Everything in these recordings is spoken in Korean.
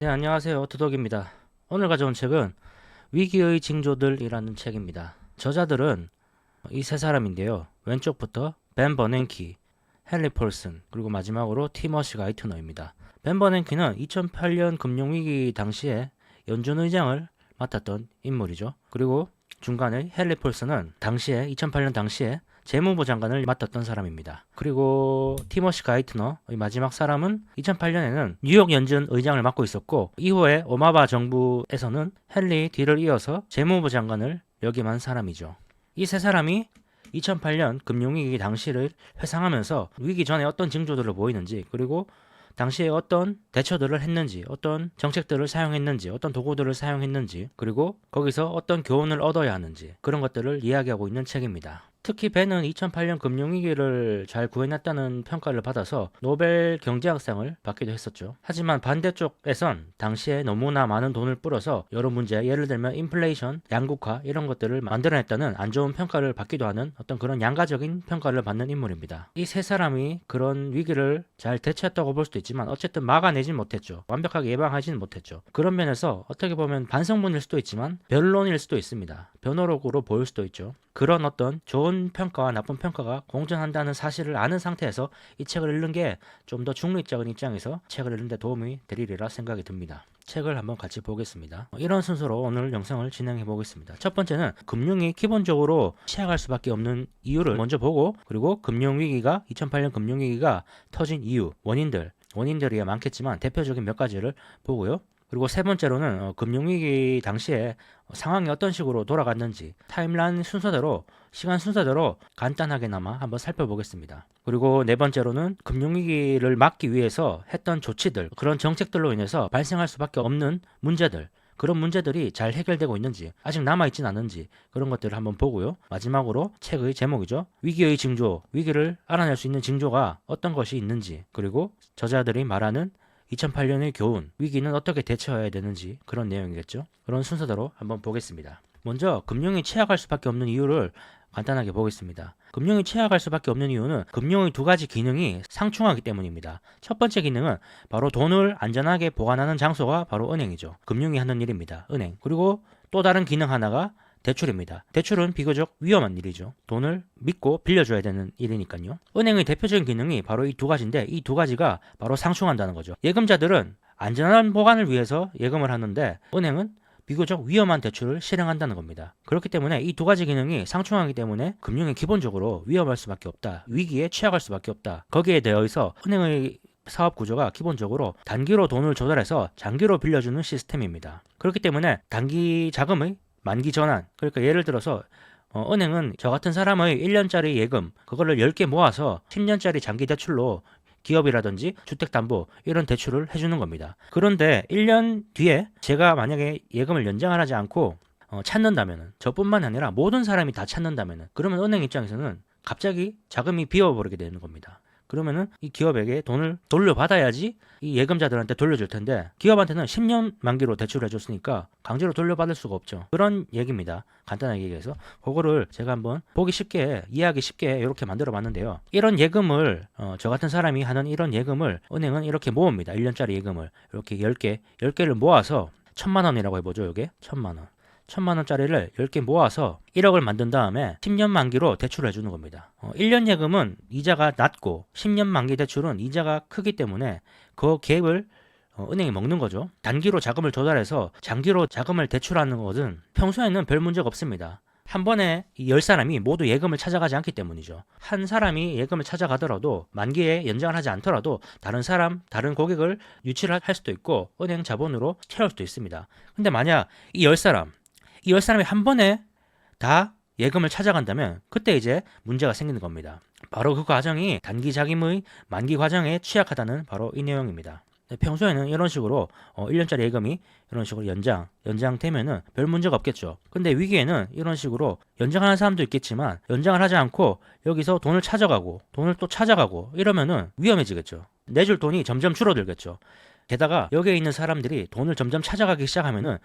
네, 안녕하세요. 두덕입니다. 오늘 가져온 책은 위기의 징조들이라는 책입니다. 저자들은 이 세 사람인데요. 왼쪽부터 벤 버냉키, 헨리 폴슨, 그리고 마지막으로 티머시 가이트너입니다. 벤 버냉키는 2008년 금융위기 당시에 연준 의장을 맡았던 인물이죠. 그리고 중간에 헨리 폴슨은 2008년 당시에 재무부 장관을 맡았던 사람입니다. 그리고 티머시 가이트너, 마지막 사람은 2008년에는 뉴욕 연준 의장을 맡고 있었고 이후에 오바마 정부에서는 헨리 뒤를 이어서 재무부 장관을 역임한 사람이죠. 이 세 사람이 2008년 금융위기 당시를 회상하면서 위기 전에 어떤 징조들을 보이는지, 그리고 당시에 어떤 대처들을 했는지, 어떤 정책들을 사용했는지, 어떤 도구들을 사용했는지, 그리고 거기서 어떤 교훈을 얻어야 하는지, 그런 것들을 이야기하고 있는 책입니다. 특히 벤은 2008년 금융위기를 잘 구해냈다는 평가를 받아서 노벨 경제학상을 받기도 했었죠. 하지만 반대쪽에선 당시에 너무나 많은 돈을 뿌려서 여러 문제, 예를 들면 인플레이션, 양극화 이런 것들을 만들어냈다는 안 좋은 평가를 받기도 하는 어떤 그런 양가적인 평가를 받는 인물입니다. 이 세 사람이 그런 위기를 잘 대처했다고 볼 수도 있지만 어쨌든 막아내진 못했죠. 완벽하게 예방하지는 못했죠. 그런 면에서 어떻게 보면 반성문일 수도 있지만 변론일 수도 있습니다. 변호록으로 보일 수도 있죠. 그런 어떤 좋은 평가와 나쁜 평가가 공존한다는 사실을 아는 상태에서 이 책을 읽는 게 좀 더 중립적인 입장에서 책을 읽는 데 도움이 되리라 생각이 듭니다. 책을 한번 같이 보겠습니다. 이런 순서로 오늘 영상을 진행해 보겠습니다. 첫 번째는 금융이 기본적으로 취약할 수밖에 없는 이유를 먼저 보고, 그리고 2008년 금융위기가 터진 이유, 원인들이 많겠지만 대표적인 몇 가지를 보고요. 그리고 세 번째로는 금융위기 당시에 상황이 어떤 식으로 돌아갔는지 타임라인 순서대로, 시간 순서대로 간단하게나마 한번 살펴보겠습니다. 그리고 네 번째로는 금융위기를 막기 위해서 했던 조치들, 그런 정책들로 인해서 발생할 수밖에 없는 문제들, 그런 문제들이 잘 해결되고 있는지, 아직 남아있진 않은지, 그런 것들을 한번 보고요. 마지막으로 책의 제목이죠. 위기의 징조, 위기를 알아낼 수 있는 징조가 어떤 것이 있는지, 그리고 저자들이 말하는 2008년의 교훈, 위기는 어떻게 대처해야 되는지, 그런 내용이겠죠. 그런 순서대로 한번 보겠습니다. 먼저 금융이 취약할 수밖에 없는 이유를 간단하게 보겠습니다. 금융이 취약할 수밖에 없는 이유는 금융의 두 가지 기능이 상충하기 때문입니다. 첫 번째 기능은 바로 돈을 안전하게 보관하는 장소가 바로 은행이죠. 금융이 하는 일입니다. 은행. 그리고 또 다른 기능 하나가 대출입니다. 대출은 비교적 위험한 일이죠. 돈을 믿고 빌려줘야 되는 일이니까요. 은행의 대표적인 기능이 바로 이 두 가지인데, 이 두 가지가 바로 상충한다는 거죠. 예금자들은 안전한 보관을 위해서 예금을 하는데 은행은 비교적 위험한 대출을 실행한다는 겁니다. 그렇기 때문에 이 두 가지 기능이 상충하기 때문에 금융이 기본적으로 위험할 수밖에 없다. 위기에 취약할 수밖에 없다. 거기에 대해서 은행의 사업 구조가 기본적으로 단기로 돈을 조달해서 장기로 빌려주는 시스템입니다. 그렇기 때문에 단기 자금의 만기 전환, 그러니까 예를 들어서 은행은 저 같은 사람의 1년짜리 예금, 그거를 10개 모아서 10년짜리 장기 대출로 기업이라든지 주택담보 이런 대출을 해주는 겁니다. 그런데 1년 뒤에 제가 만약에 예금을 연장을 하지 않고 찾는다면은, 저뿐만 아니라 모든 사람이 다 찾는다면은, 그러면 은행 입장에서는 갑자기 자금이 비어버리게 되는 겁니다. 그러면은 이 기업에게 돈을 돌려받아야지 이 예금자들한테 돌려줄 텐데, 기업한테는 10년 만기로 대출을 해줬으니까 강제로 돌려받을 수가 없죠. 그런 얘기입니다. 간단하게 얘기해서 그거를 제가 한번 보기 쉽게, 이해하기 쉽게 이렇게 만들어 봤는데요. 이런 예금을 저 같은 사람이 하는 이런 예금을 은행은 이렇게 모읍니다. 1년짜리 예금을 이렇게 10개를 모아서 1000만 원이라고 해보죠. 이게 1000만 원. 1000만 원짜리를 10개 모아서 1억을 만든 다음에 10년 만기로 대출을 해주는 겁니다. 1년 예금은 이자가 낮고 10년 만기 대출은 이자가 크기 때문에 그 갭을 은행이 먹는 거죠. 단기로 자금을 조달해서 장기로 자금을 대출하는 것은 평소에는 별 문제가 없습니다. 한 번에 이 10사람이 모두 예금을 찾아가지 않기 때문이죠. 한 사람이 예금을 찾아가더라도 만기에 연장을 하지 않더라도 다른 고객을 유치를 할 수도 있고 은행 자본으로 채울 수도 있습니다. 근데 만약 이 10사람이 한 번에 다 예금을 찾아간다면 그때 이제 문제가 생기는 겁니다. 바로 그 과정이 단기 자금의 만기 과정에 취약하다는 바로 이 내용입니다. 평소에는 이런 식으로 1년짜리 예금이 이런 식으로 연장되면은 별 문제가 없겠죠. 근데 위기에는 이런 식으로 연장하는 사람도 있겠지만 연장을 하지 않고 여기서 돈을 찾아가고 돈을 또 찾아가고 이러면은 위험해지겠죠. 내줄 돈이 점점 줄어들겠죠. 게다가 여기에 있는 사람들이 돈을 점점 찾아가기 시작하면은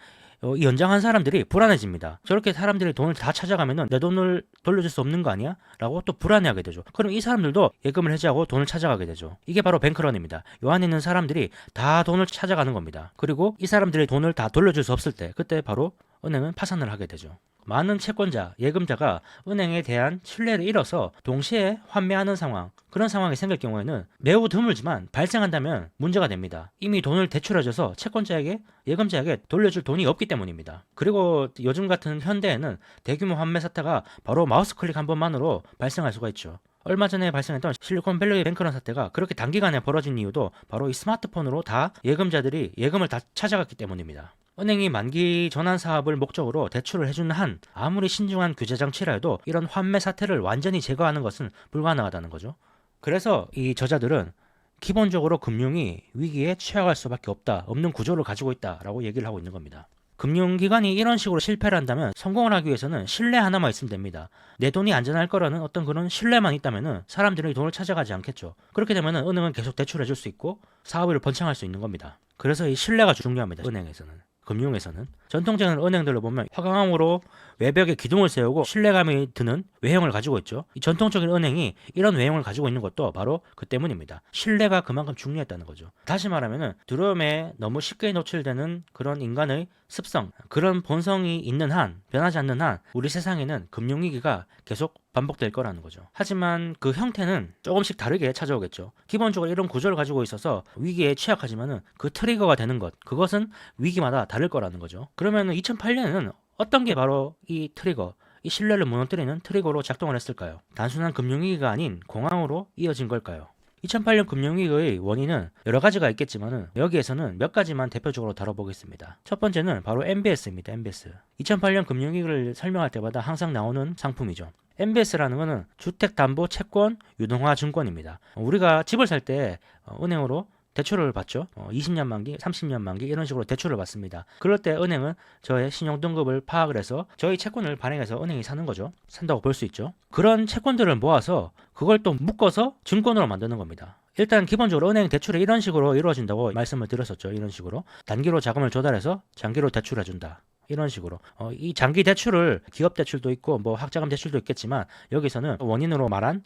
이 연장한 사람들이 불안해집니다. 저렇게 사람들이 돈을 다 찾아가면은 내 돈을 돌려줄 수 없는 거 아니야? 라고 또 불안해하게 되죠. 그럼 이 사람들도 예금을 해지하고 돈을 찾아가게 되죠. 이게 바로 뱅크런입니다. 요 안에 있는 사람들이 다 돈을 찾아가는 겁니다. 그리고 이 사람들이 돈을 다 돌려줄 수 없을 때 그때 바로 은행은 파산을 하게 되죠. 많은 채권자, 예금자가 은행에 대한 신뢰를 잃어서 동시에 환매하는 상황, 그런 상황이 생길 경우에는 매우 드물지만 발생한다면 문제가 됩니다. 이미 돈을 대출해줘서 채권자에게, 예금자에게 돌려줄 돈이 없기 때문입니다. 그리고 요즘 같은 현대에는 대규모 환매 사태가 바로 마우스 클릭 한 번만으로 발생할 수가 있죠. 얼마 전에 발생했던 실리콘밸리 뱅크런 사태가 그렇게 단기간에 벌어진 이유도 바로 이 스마트폰으로 다 예금자들이 예금을 다 찾아갔기 때문입니다. 은행이 만기 전환 사업을 목적으로 대출을 해주는 한 아무리 신중한 규제 장치라 해도 이런 환매 사태를 완전히 제거하는 것은 불가능하다는 거죠. 그래서 이 저자들은 기본적으로 금융이 위기에 취약할 수밖에 없는 구조를 가지고 있다라고 얘기를 하고 있는 겁니다. 금융기관이 이런 식으로 실패를 한다면 성공을 하기 위해서는 신뢰 하나만 있으면 됩니다. 내 돈이 안전할 거라는 어떤 그런 신뢰만 있다면 사람들이 돈을 찾아가지 않겠죠. 그렇게 되면 은행은 계속 대출해 줄 수 있고 사업을 번창할 수 있는 겁니다. 그래서 이 신뢰가 중요합니다. 은행에서는. 금융에서는. 전통적인 은행들로 보면 화강암으로 외벽에 기둥을 세우고 신뢰감이 드는 외형을 가지고 있죠. 이 전통적인 은행이 이런 외형을 가지고 있는 것도 바로 그 때문입니다. 신뢰가 그만큼 중요했다는 거죠. 다시 말하면 두려움에 너무 쉽게 노출되는 그런 인간의 습성, 그런 본성이 있는 한, 변하지 않는 한 우리 세상에는 금융위기가 계속 반복될 거라는 거죠. 하지만 그 형태는 조금씩 다르게 찾아오겠죠. 기본적으로 이런 구조를 가지고 있어서 위기에 취약하지만은 그 트리거가 되는 것, 그것은 위기마다 다를 거라는 거죠. 그러면 2008년에는 어떤 게 바로 이 트리거, 이 신뢰를 무너뜨리는 트리거로 작동을 했을까요? 단순한 금융위기가 아닌 공황으로 이어진 걸까요? 2008년 금융위기의 원인은 여러 가지가 있겠지만 여기에서는 몇 가지만 대표적으로 다뤄보겠습니다. 첫 번째는 바로 MBS입니다. MBS. 2008년 금융위기를 설명할 때마다 항상 나오는 상품이죠. MBS라는 것은 주택담보채권 유동화증권입니다. 우리가 집을 살 때 은행으로 대출을 받죠. 20년 만기, 30년 만기 이런 식으로 대출을 받습니다. 그럴 때 은행은 저의 신용등급을 파악을 해서 저희 채권을 발행해서 은행이 사는 거죠. 산다고 볼 수 있죠. 그런 채권들을 모아서 그걸 또 묶어서 증권으로 만드는 겁니다. 일단 기본적으로 은행 대출이 이런 식으로 이루어진다고 말씀을 드렸었죠. 이런 식으로 단기로 자금을 조달해서 장기로 대출해준다. 이런 식으로 이 장기 대출을 기업 대출도 있고 뭐 학자금 대출도 있겠지만 여기서는 원인으로 말한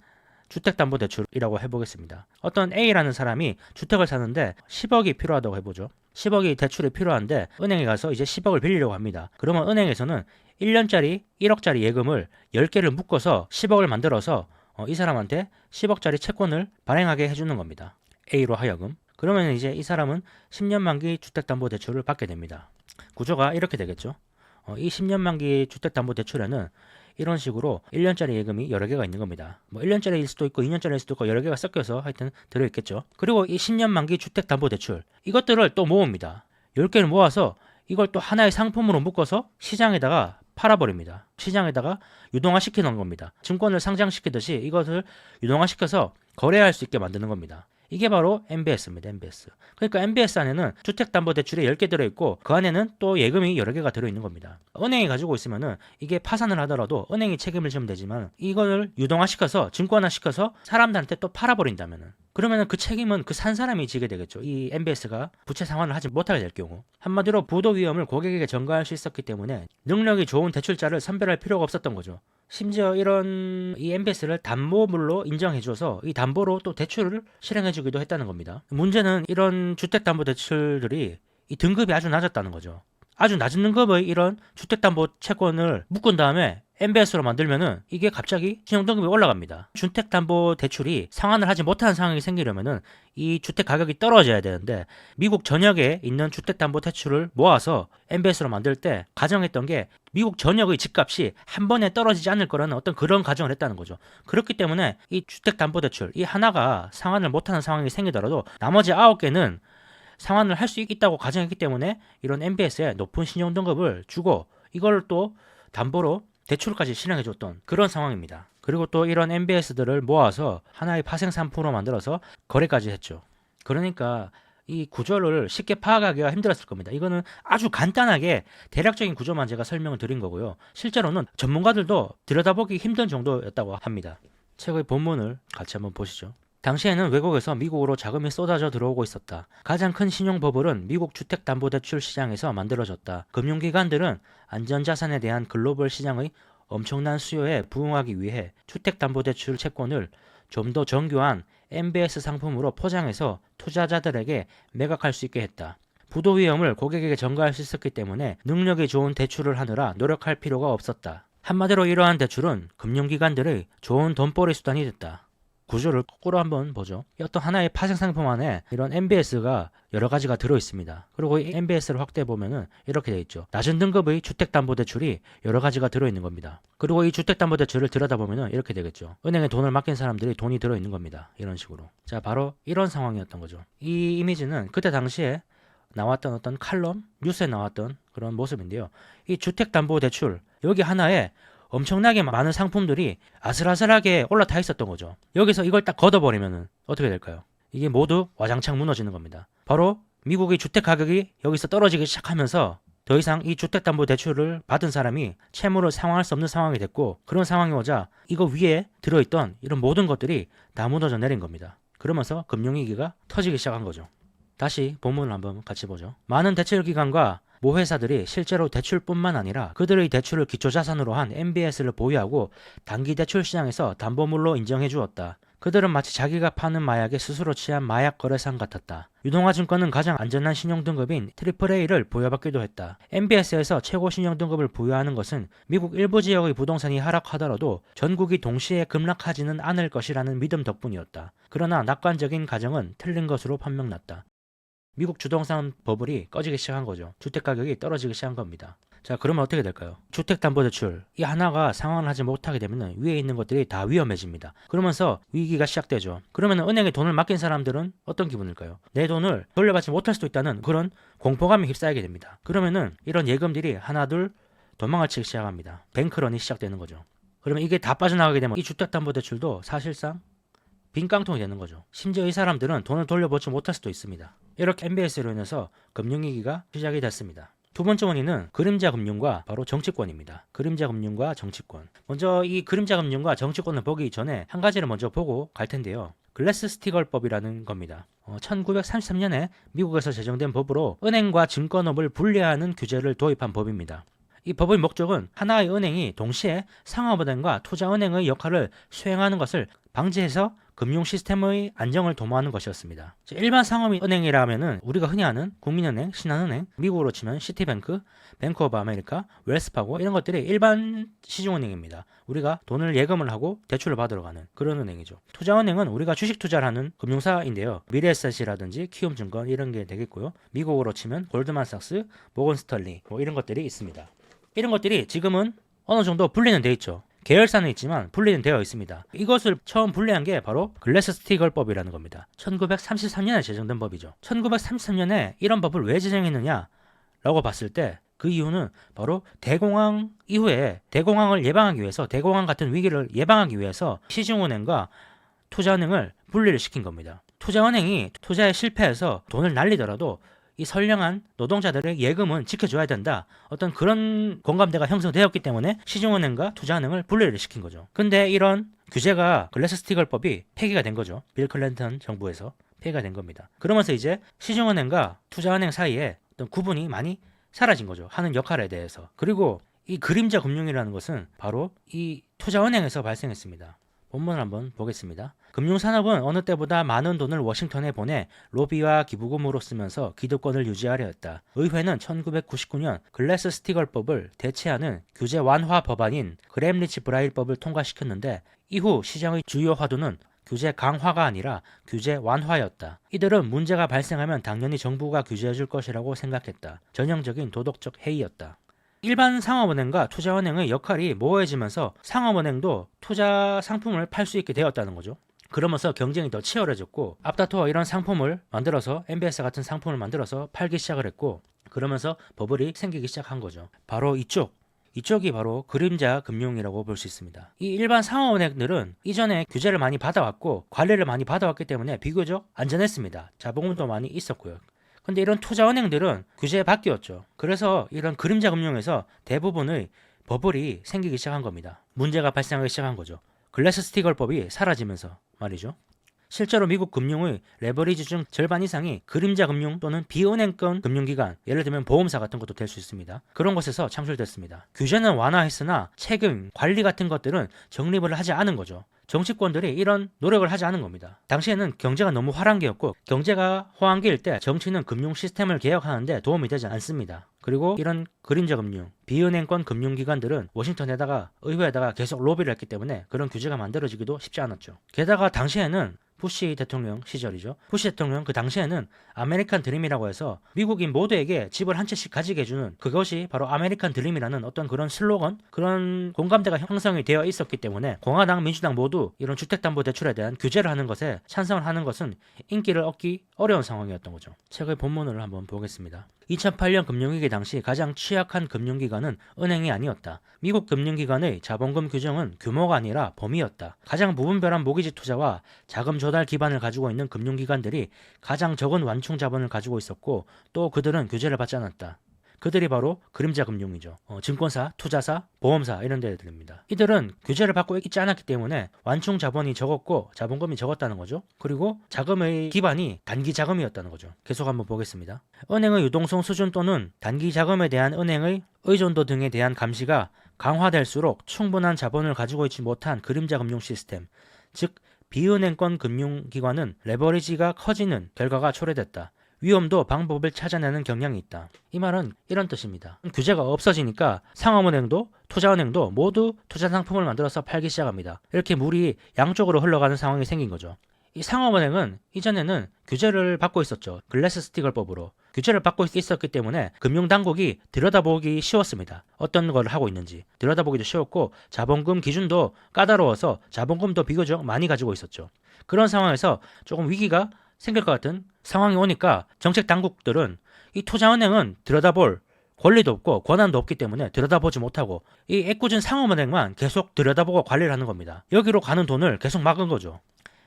주택담보대출이라고 해보겠습니다. 어떤 A라는 사람이 주택을 사는데 10억이 필요하다고 해보죠. 10억이 대출이 필요한데 은행에 가서 이제 10억을 빌리려고 합니다. 그러면 은행에서는 1년짜리 1억짜리 예금을 10개를 묶어서 10억을 만들어서 이 사람한테 10억짜리 채권을 발행하게 해주는 겁니다. A로 하여금. 그러면 이제 이 사람은 10년 만기 주택담보대출을 받게 됩니다. 구조가 이렇게 되겠죠. 이 10년 만기 주택담보대출에는 이런 식으로 1년짜리 예금이 여러 개가 있는 겁니다. 뭐 1년짜리일 수도 있고 2년짜리일 수도 있고 여러 개가 섞여서 하여튼 들어있겠죠. 그리고 이 10년 만기 주택담보대출 이것들을 또 모읍니다. 10개를 모아서 이걸 또 하나의 상품으로 묶어서 시장에다가 팔아버립니다. 시장에다가 유동화시키는 겁니다. 증권을 상장시키듯이 이것을 유동화시켜서 거래할 수 있게 만드는 겁니다. 이게 바로 MBS입니다. MBS. 그러니까 MBS 안에는 주택담보대출이 10개 들어있고 그 안에는 또 예금이 여러 개가 들어있는 겁니다. 은행이 가지고 있으면은 이게 파산을 하더라도 은행이 책임을 지면 되지만 이걸 유동화시켜서 증권화시켜서 사람들한테 또 팔아버린다면은 그러면은 그 책임은 그 산 사람이 지게 되겠죠. 이 MBS가 부채 상환을 하지 못하게 될 경우. 한마디로 부도 위험을 고객에게 전가할 수 있었기 때문에 능력이 좋은 대출자를 선별할 필요가 없었던 거죠. 심지어 이런 이 MBS를 담보물로 인정해줘서 이 담보로 또 대출을 실행해주기도 했다는 겁니다. 문제는 이런 주택담보대출들이 이 등급이 아주 낮았다는 거죠. 아주 낮은 등급의 이런 주택담보채권을 묶은 다음에 MBS로 만들면은 이게 갑자기 신용등급이 올라갑니다. 주택담보대출이 상환을 하지 못하는 상황이 생기려면은 이 주택 가격이 떨어져야 되는데 미국 전역에 있는 주택담보대출을 모아서 MBS로 만들 때 가정했던 게 미국 전역의 집값이 한 번에 떨어지지 않을 거라는 어떤 그런 가정을 했다는 거죠. 그렇기 때문에 이 주택담보대출 이 하나가 상환을 못하는 상황이 생기더라도 나머지 9개는 상환을 할 수 있다고 가정했기 때문에 이런 MBS에 높은 신용등급을 주고 이걸 또 담보로 대출까지 실행해줬던 그런 상황입니다. 그리고 또 이런 MBS들을 모아서 하나의 파생 상품으로 만들어서 거래까지 했죠. 그러니까 이 구조를 쉽게 파악하기가 힘들었을 겁니다. 이거는 아주 간단하게 대략적인 구조만 제가 설명을 드린 거고요. 실제로는 전문가들도 들여다보기 힘든 정도였다고 합니다. 책의 본문을 같이 한번 보시죠. 당시에는 외국에서 미국으로 자금이 쏟아져 들어오고 있었다. 가장 큰 신용 버블은 미국 주택담보대출 시장에서 만들어졌다. 금융기관들은 안전자산에 대한 글로벌 시장의 엄청난 수요에 부응하기 위해 주택담보대출 채권을 좀 더 정교한 MBS 상품으로 포장해서 투자자들에게 매각할 수 있게 했다. 부도 위험을 고객에게 전가할 수 있었기 때문에 능력이 좋은 대출을 하느라 노력할 필요가 없었다. 한마디로 이러한 대출은 금융기관들의 좋은 돈벌이 수단이 됐다. 구조를 거꾸로 한번 보죠. 어떤 하나의 파생 상품 안에 이런 MBS가 여러 가지가 들어있습니다. 그리고 이 MBS를 확대해 보면은 이렇게 되어 있죠. 낮은 등급의 주택담보대출이 여러 가지가 들어있는 겁니다. 그리고 이 주택담보대출을 들여다보면은 이렇게 되겠죠. 은행에 돈을 맡긴 사람들이 돈이 들어있는 겁니다. 이런 식으로. 자, 바로 이런 상황이었던 거죠. 이 이미지는 그때 당시에 나왔던 어떤 칼럼, 뉴스에 나왔던 그런 모습인데요. 이 주택담보대출, 여기 하나에 엄청나게 많은 상품들이 아슬아슬하게 올라타 있었던 거죠. 여기서 이걸 딱 걷어버리면 어떻게 될까요? 이게 모두 와장창 무너지는 겁니다. 바로 미국의 주택 가격이 여기서 떨어지기 시작하면서 더 이상 이 주택담보대출을 받은 사람이 채무를 상환할 수 없는 상황이 됐고, 그런 상황이 오자 이거 위에 들어있던 이런 모든 것들이 다 무너져 내린 겁니다. 그러면서 금융위기가 터지기 시작한 거죠. 다시 본문을 한번 같이 보죠. 많은 대출기관과 모회사들이 실제로 대출뿐만 아니라 그들의 대출을 기초자산으로 한 MBS를 보유하고 단기 대출 시장에서 담보물로 인정해 주었다. 그들은 마치 자기가 파는 마약에 스스로 취한 마약 거래상 같았다. 유동화증권은 가장 안전한 신용등급인 AAA를 부여받기도 했다. MBS에서 최고 신용등급을 부여하는 것은 미국 일부 지역의 부동산이 하락하더라도 전국이 동시에 급락하지는 않을 것이라는 믿음 덕분이었다. 그러나 낙관적인 가정은 틀린 것으로 판명났다. 미국 주동산 버블이 꺼지기 시작한 거죠. 주택가격이 떨어지기 시작한 겁니다. 자, 그러면 어떻게 될까요? 주택담보대출 이 하나가 상환을 하지 못하게 되면 위에 있는 것들이 다 위험해집니다. 그러면서 위기가 시작되죠. 그러면 은행에 돈을 맡긴 사람들은 어떤 기분일까요? 내 돈을 돌려받지 못할 수도 있다는 그런 공포감에 휩싸이게 됩니다. 그러면은 이런 예금들이 하나둘 도망을 치기 시작합니다. 뱅크런이 시작되는 거죠. 그러면 이게 다 빠져나가게 되면 이 주택담보대출도 사실상 빈 깡통이 되는 거죠. 심지어 이 사람들은 돈을 돌려받지 못할 수도 있습니다. 이렇게 MBS로 인해서 금융위기가 시작이 됐습니다. 두 번째 원인은 그림자 금융과 바로 정치권입니다. 그림자 금융과 정치권. 먼저 이 그림자 금융과 정치권을 보기 전에 한 가지를 먼저 보고 갈 텐데요. 글래스-스티걸법이라는 겁니다. 1933년에 미국에서 제정된 법으로 은행과 증권업을 분리하는 규제를 도입한 법입니다. 이 법의 목적은 하나의 은행이 동시에 상업은행과 투자은행의 역할을 수행하는 것을 방지해서 금융 시스템의 안정을 도모하는 것이었습니다. 일반 상업은행이라면은 우리가 흔히 아는 국민은행, 신한은행, 미국으로 치면 시티뱅크, 뱅크 오브 아메리카, 웰스파고 이런 것들이 일반 시중은행입니다. 우리가 돈을 예금을 하고 대출을 받으러 가는 그런 은행이죠. 투자은행은 우리가 주식 투자를 하는 금융사인데요. 미래에셋이라든지 키움증권 이런 게 되겠고요. 미국으로 치면 골드만삭스, 모건스털리 뭐 이런 것들이 있습니다. 이런 것들이 지금은 어느 정도 분리는 돼 있죠. 계열사는 있지만 분리는 되어 있습니다. 이것을 처음 분리한 게 바로 글래스-스티걸법이라는 겁니다. 1933년에 제정된 법이죠. 1933년에 이런 법을 왜 제정했느냐 라고 봤을 때 그 이유는 바로 대공황 이후에 대공황을 예방하기 위해서, 대공황 같은 위기를 예방하기 위해서 시중은행과 투자은행을 분리를 시킨 겁니다. 투자은행이 투자에 실패해서 돈을 날리더라도 이 선량한 노동자들의 예금은 지켜줘야 된다. 어떤 그런 공감대가 형성되었기 때문에 시중은행과 투자은행을 분리를 시킨 거죠. 근데 이런 규제가 글래스-스티걸법이 폐기가 된 거죠. 빌 클린턴 정부에서 폐기가 된 겁니다. 그러면서 이제 시중은행과 투자은행 사이에 어떤 구분이 많이 사라진 거죠. 하는 역할에 대해서. 그리고 이 그림자 금융이라는 것은 바로 이 투자은행에서 발생했습니다. 본문을 한번 보겠습니다. 금융산업은 어느 때보다 많은 돈을 워싱턴에 보내 로비와 기부금으로 쓰면서 기득권을 유지하려 했다. 의회는 1999년 글래스-스티걸법을 대체하는 규제 완화 법안인 그램리치-브라일법을 통과시켰는데 이후 시장의 주요 화두는 규제 강화가 아니라 규제 완화였다. 이들은 문제가 발생하면 당연히 정부가 규제해 줄 것이라고 생각했다. 전형적인 도덕적 해이였다. 일반 상업은행과 투자은행의 역할이 모호해지면서 상업은행도 투자 상품을 팔 수 있게 되었다는 거죠. 그러면서 경쟁이 더 치열해졌고 앞다투어 이런 상품을 만들어서 MBS 같은 상품을 만들어서 팔기 시작을 했고 그러면서 버블이 생기기 시작한 거죠. 바로 이쪽이 바로 그림자 금융이라고 볼 수 있습니다. 이 일반 상업은행들은 이전에 규제를 많이 받아왔고 관리를 많이 받아왔기 때문에 비교적 안전했습니다. 자본금도 많이 있었고요. 근데 이런 투자은행들은 규제에 바뀌었죠. 그래서 이런 그림자 금융에서 대부분의 버블이 생기기 시작한 겁니다. 문제가 발생하기 시작한 거죠. 글래스-스티걸법이 사라지면서 말이죠. 실제로 미국 금융의 레버리지 중 절반 이상이 그림자 금융 또는 비은행권 금융기관, 예를 들면 보험사 같은 것도 될 수 있습니다. 그런 곳에서 창출됐습니다. 규제는 완화했으나 책임, 관리 같은 것들은 정립을 하지 않은 거죠. 정치권들이 이런 노력을 하지 않은 겁니다. 당시에는 경제가 너무 화랑기였고 경제가 호황기일 때 정치는 금융 시스템을 개혁하는데 도움이 되지 않습니다. 그리고 이런 그림자 금융, 비은행권 금융기관들은 워싱턴에다가 의회에다가 계속 로비를 했기 때문에 그런 규제가 만들어지기도 쉽지 않았죠. 게다가 당시에는 부시 대통령 시절이죠. 부시 대통령 그 당시에는 아메리칸 드림이라고 해서 미국인 모두에게 집을 한 채씩 가지게 해주는, 그것이 바로 아메리칸 드림이라는 어떤 그런 슬로건, 그런 공감대가 형성이 되어 있었기 때문에 공화당, 민주당 모두 이런 주택담보대출에 대한 규제를 하는 것에 찬성을 하는 것은 인기를 얻기 어려운 상황이었던 거죠. 책의 본문을 한번 보겠습니다. 2008년 금융위기 당시 가장 취약한 금융기관은 은행이 아니었다. 미국 금융기관의 자본금 규정은 규모가 아니라 범위였다. 가장 무분별한 모기지 투자와 자금 조달 기반을 가지고 있는 금융기관들이 가장 적은 완충 자본을 가지고 있었고 또 그들은 규제를 받지 않았다. 그들이 바로 그림자 금융이죠. 증권사, 투자사, 보험사 이런 데들입니다. 이들은 규제를 받고 있지 않았기 때문에 완충 자본이 적었고 자본금이 적었다는 거죠. 그리고 자금의 기반이 단기 자금이었다는 거죠. 계속 한번 보겠습니다. 은행의 유동성 수준 또는 단기 자금에 대한 은행의 의존도 등에 대한 감시가 강화될수록 충분한 자본을 가지고 있지 못한 그림자 금융 시스템, 즉 비은행권 금융기관은 레버리지가 커지는 결과가 초래됐다. 위험도 방법을 찾아내는 경향이 있다. 이 말은 이런 뜻입니다. 규제가 없어지니까 상업은행도 투자은행도 모두 투자 상품을 만들어서 팔기 시작합니다. 이렇게 물이 양쪽으로 흘러가는 상황이 생긴 거죠. 이 상업은행은 이전에는 규제를 받고 있었죠. 글래스-스티글법으로. 규제를 받고 있었기 때문에 금융당국이 들여다보기 쉬웠습니다. 어떤 걸 하고 있는지 들여다보기도 쉬웠고 자본금 기준도 까다로워서 자본금도 비교적 많이 가지고 있었죠. 그런 상황에서 조금 위기가 생길 것 같은 상황이 오니까 정책 당국들은 이 투자은행은 들여다볼 권리도 없고 권한도 없기 때문에 들여다보지 못하고 이 애꿎은 상업은행만 계속 들여다보고 관리를 하는 겁니다. 여기로 가는 돈을 계속 막은 거죠.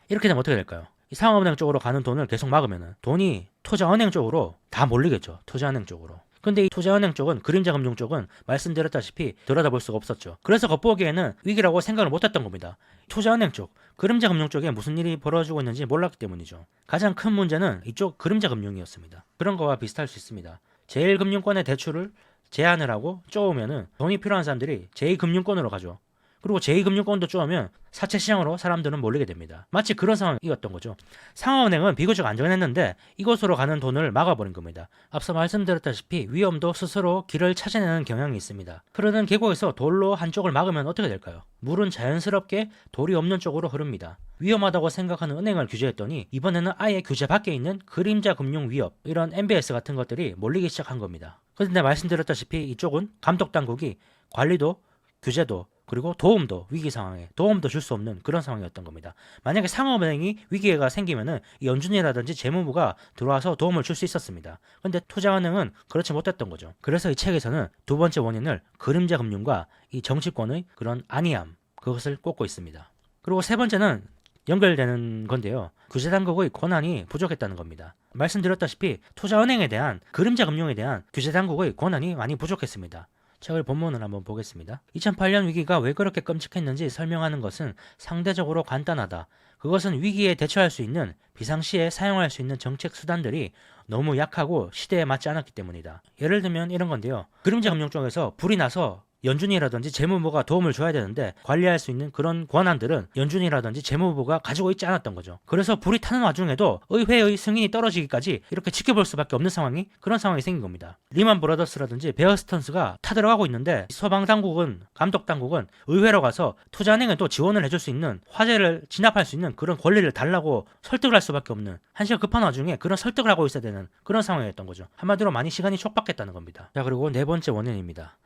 이렇게 되면 어떻게 될까요? 이 상업은행 쪽으로 가는 돈을 계속 막으면 돈이 투자은행 쪽으로 다 몰리겠죠. 투자은행 쪽으로. 근데 이 투자은행 쪽은, 그림자 금융 쪽은 말씀드렸다시피 들여다볼 수가 없었죠. 그래서 겉보기에는 위기라고 생각을 못했던 겁니다. 투자은행 쪽, 그림자 금융 쪽에 무슨 일이 벌어지고 있는지 몰랐기 때문이죠. 가장 큰 문제는 이쪽 그림자 금융이었습니다. 그런 거와 비슷할 수 있습니다. 제1금융권의 대출을 제한을 하고 쪼으면은 돈이 필요한 사람들이 제2금융권으로 가죠. 그리고 제2금융권도 쪼으면 사채시장으로 사람들은 몰리게 됩니다. 마치 그런 상황이었던 거죠. 상업은행은 비교적 안전했는데 이곳으로 가는 돈을 막아버린 겁니다. 앞서 말씀드렸다시피 위험도 스스로 길을 찾아내는 경향이 있습니다. 흐르는 계곡에서 돌로 한쪽을 막으면 어떻게 될까요? 물은 자연스럽게 돌이 없는 쪽으로 흐릅니다. 위험하다고 생각하는 은행을 규제했더니 이번에는 아예 규제 밖에 있는 그림자 금융 위협, 이런 MBS 같은 것들이 몰리기 시작한 겁니다. 그런데 말씀드렸다시피 이쪽은 감독당국이 관리도 규제도 그리고 도움도, 위기 상황에 도움도 줄 수 없는 그런 상황이었던 겁니다. 만약에 상업은행이 위기가 생기면은 연준이라든지 재무부가 들어와서 도움을 줄 수 있었습니다. 근데 투자은행은 그렇지 못했던 거죠. 그래서 이 책에서는 두 번째 원인을 그림자 금융과 이 정치권의 그런 안이함, 그것을 꼽고 있습니다. 그리고 세 번째는 연결되는 건데요. 규제당국의 권한이 부족했다는 겁니다. 말씀드렸다시피 투자은행에 대한, 그림자 금융에 대한 규제당국의 권한이 많이 부족했습니다. 책을 본문을 한번 보겠습니다. 2008년 위기가 왜 그렇게 끔찍했는지 설명하는 것은 상대적으로 간단하다. 그것은 위기에 대처할 수 있는, 비상시에 사용할 수 있는 정책 수단들이 너무 약하고 시대에 맞지 않았기 때문이다. 예를 들면 이런 건데요. 그림자 금융 쪽에서 불이 나서 연준이라든지 재무부가 도움을 줘야 되는데 관리할 수 있는 그런 권한들은 연준이라든지 재무부가 가지고 있지 않았던 거죠. 그래서 불이 타는 와중에도 의회의 승인이 떨어지기까지 이렇게 지켜볼 수밖에 없는 상황이, 그런 상황이 생긴 겁니다. 리만 브라더스라든지 베어 스턴스가 타들어가고 있는데 소방당국은, 감독당국은 의회로 가서 투자은행에 또 지원을 해줄 수 있는, 화재를 진압할 수 있는 그런 권리를 달라고 설득을 할 수밖에 없는, 한시가 급한 와중에 그런 설득을 하고 있어야 되는 그런 상황이었던 거죠. 한마디로 많이 시간이 촉박했다는 겁니다. 자, 그리고 네 번째 원인입니다.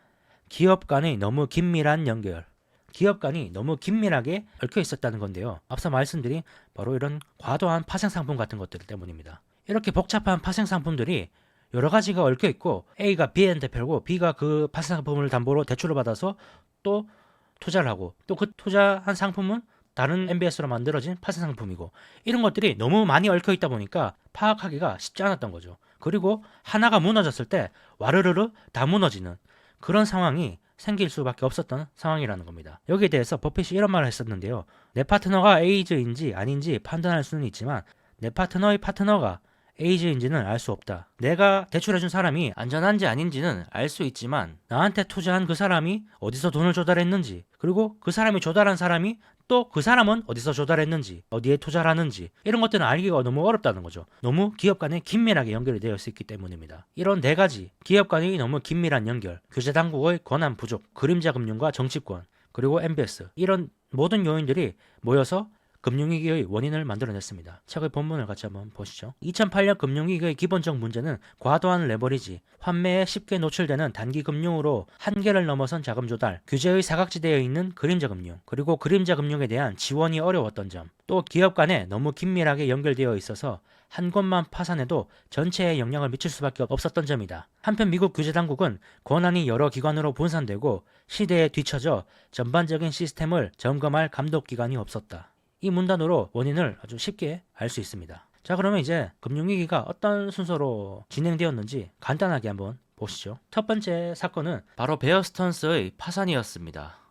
기업 간의 너무 긴밀한 연결. 기업 간이 너무 긴밀하게 얽혀 있었다는 건데요. 앞서 말씀드린 바로 이런 과도한 파생상품 같은 것들 때문입니다. 이렇게 복잡한 파생상품들이 여러 가지가 얽혀 있고 A가 B한테 팔고 B가 그 파생상품을 담보로 대출을 받아서 또 투자를 하고 또 그 투자한 상품은 다른 MBS로 만들어진 파생상품이고, 이런 것들이 너무 많이 얽혀 있다 보니까 파악하기가 쉽지 않았던 거죠. 그리고 하나가 무너졌을 때 와르르르 다 무너지는 그런 상황이 생길 수밖에 없었던 상황이라는 겁니다. 여기에 대해서 버핏이 이런 말을 했었는데요. 내 파트너가 에이즈인지 아닌지 판단할 수는 있지만 내 파트너의 파트너가 에이즈인지는 알 수 없다. 내가 대출해준 사람이 안전한지 아닌지는 알 수 있지만 나한테 투자한 그 사람이 어디서 돈을 조달했는지, 그리고 그 사람이 조달한 사람이 또 그 사람은 어디서 조달했는지, 어디에 투자를 하는지, 이런 것들은 알기가 너무 어렵다는 거죠. 너무 기업 간에 긴밀하게 연결이 되어 있기 때문입니다. 이런 네 가지 기업 간의 너무 긴밀한 연결, 규제 당국의 권한 부족, 그림자 금융과 정치권, 그리고 MBS, 이런 모든 요인들이 모여서 금융위기의 원인을 만들어냈습니다. 책의 본문을 같이 한번 보시죠. 2008년 금융위기의 기본적 문제는 과도한 레버리지, 환매에 쉽게 노출되는 단기 금융으로 한계를 넘어선 자금 조달, 규제의 사각지대에 있는 그림자 금융, 그리고 그림자 금융에 대한 지원이 어려웠던 점, 또 기업 간에 너무 긴밀하게 연결되어 있어서 한 곳만 파산해도 전체에 영향을 미칠 수밖에 없었던 점이다. 한편 미국 규제 당국은 권한이 여러 기관으로 분산되고 시대에 뒤처져 전반적인 시스템을 점검할 감독 기관이 없었다. 이 문단으로 원인을 아주 쉽게 알 수 있습니다. 자, 그러면 이제 금융위기가 어떤 순서로 진행되었는지 간단하게 한번 보시죠. 첫 번째 사건은 바로 베어 스턴스의 파산이었습니다.